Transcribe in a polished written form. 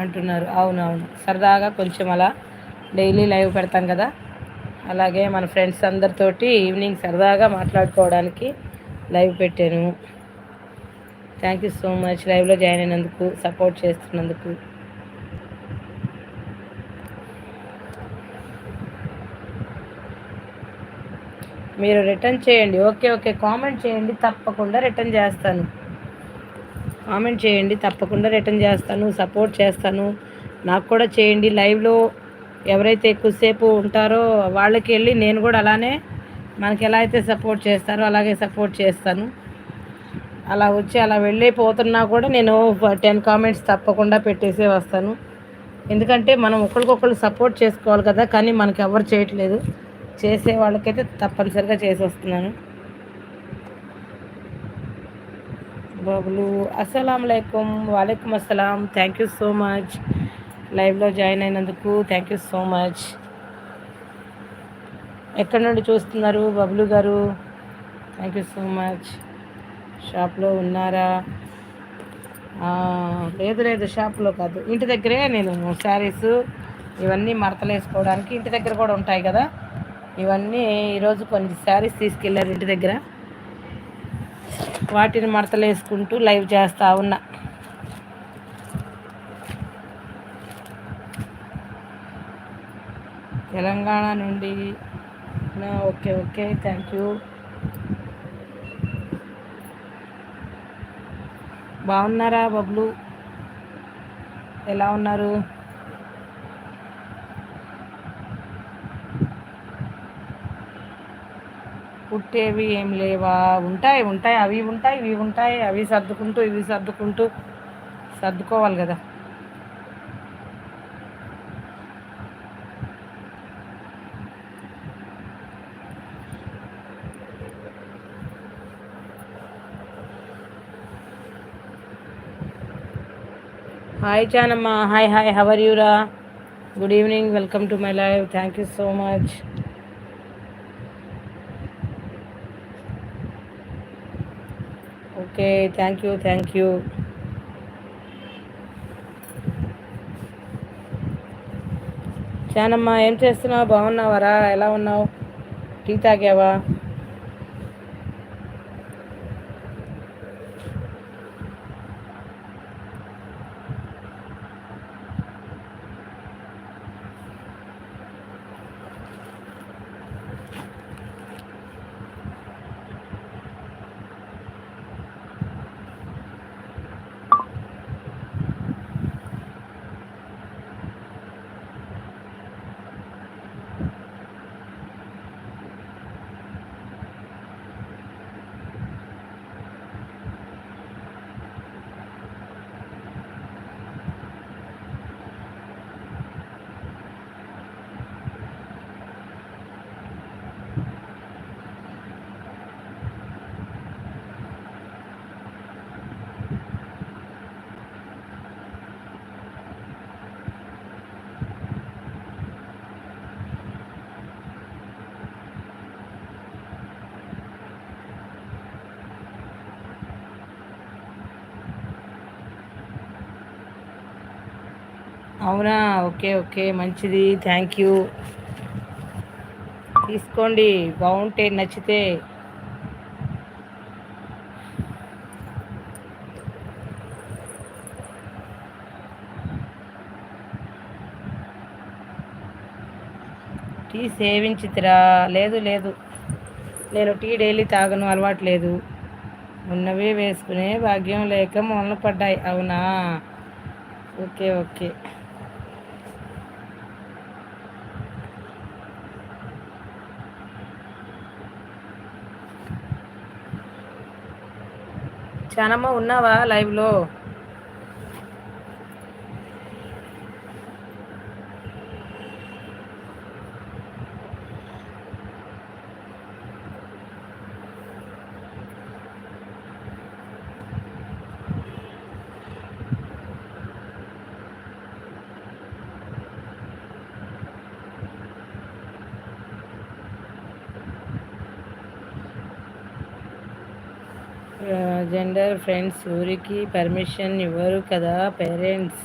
అంటున్నారు. అవునవును. సరదాగా కొంచెం అలా డైలీ లైవ్ పెడతాం కదా! అలాగే మన ఫ్రెండ్స్ అందరితోటి ఈవినింగ్ సరదాగా మాట్లాడుకోవడానికి లైవ్ పెట్టాను. థ్యాంక్ యూ సో మచ్ లైవ్లో జాయిన్ అయినందుకు, సపోర్ట్ చేస్తున్నందుకు. మీరు రిటర్న్ చేయండి. Okay, okay. కామెంట్ చేయండి, తప్పకుండా రిటర్న్ చేస్తాను. కామెంట్ చేయండి, తప్పకుండా రిటర్న్ చేస్తాను, సపోర్ట్ చేస్తాను. నాకు కూడా చేయండి. లైవ్లో ఎవరైతే ఎక్కువసేపు ఉంటారో వాళ్ళకి వెళ్ళి నేను కూడా అలానే మనకి ఎలా అయితే సపోర్ట్ చేస్తారో అలాగే సపోర్ట్ చేస్తాను. అలా వచ్చి అలా వెళ్ళిపోతున్నా కూడా నేను 10 కామెంట్స్ తప్పకుండా పెట్టేసే వస్తాను. ఎందుకంటే మనం ఒకరికొకరు సపోర్ట్ చేసుకోవాలి కదా, కానీ మనకి ఎవరు చేయట్లేదు. చేసే వాళ్ళకైతే తప్పనిసరిగా చేసి వస్తున్నాను. బాబులు అస్సలం అయికం, వాలేకుమ్ అస్సలాం. థ్యాంక్ యూ సో మచ్ లైవ్లో జాయిన్ అయినందుకు. Thank you so much. ఎక్కడి నుండి చూస్తున్నారు బబ్లు గారు? Thank you so much. షాప్లో ఉన్నారా? లేదు లేదు, షాప్లో కాదు, ఇంటి దగ్గరే. నేను శారీస్ ఇవన్నీ మడతలు వేసుకోవడానికి ఇంటి దగ్గర కూడా ఉంటాయి కదా, ఇవన్నీ ఈరోజు కొన్ని శారీస్ తీసుకెళ్ళారు ఇంటి దగ్గర, వాటిని మడతలు వేసుకుంటూ లైవ్ చేస్తూ ఉన్నా. తెలంగాణ నుండి. Okay, okay. Thank you. బాగున్నారా బబ్లు? ఎలా ఉన్నారు? పుట్టేవి ఏం లేవా? ఉంటాయి ఉంటాయి, అవి ఉంటాయి ఇవి ఉంటాయి, అవి సర్దుకుంటూ ఇవి సర్దుకుంటూ సర్దుకోవాలి కదా. Hi Janamma. Hi hi, how are you రా? Good evening, welcome to my live. Thank you so much. Okay, thank you, thank you. Janamma ఏం చేస్తున్నావు? బాగున్నావరా? ఎలా ఉన్నావు? టీ తాగావా? అవునా? ఓకే, ఓకే, మంచిది. Thank you. తీసుకోండి, బాగుంటే నచ్చితే. టీ సేవించితిరా? లేదు లేదు, నేను టీ డైలీ తాగను, అలవాటు లేదు. ఉన్నవే వేసుకునే భాగ్యం లేక మొదలు పడ్డాయి. అవునా? Okay, okay. చానమ్మ ఉన్నావా లైవ్లో? జెండర్ ఫ్రెండ్స్ ఊరికి పర్మిషన్ ఇవ్వరు కదా పేరెంట్స్.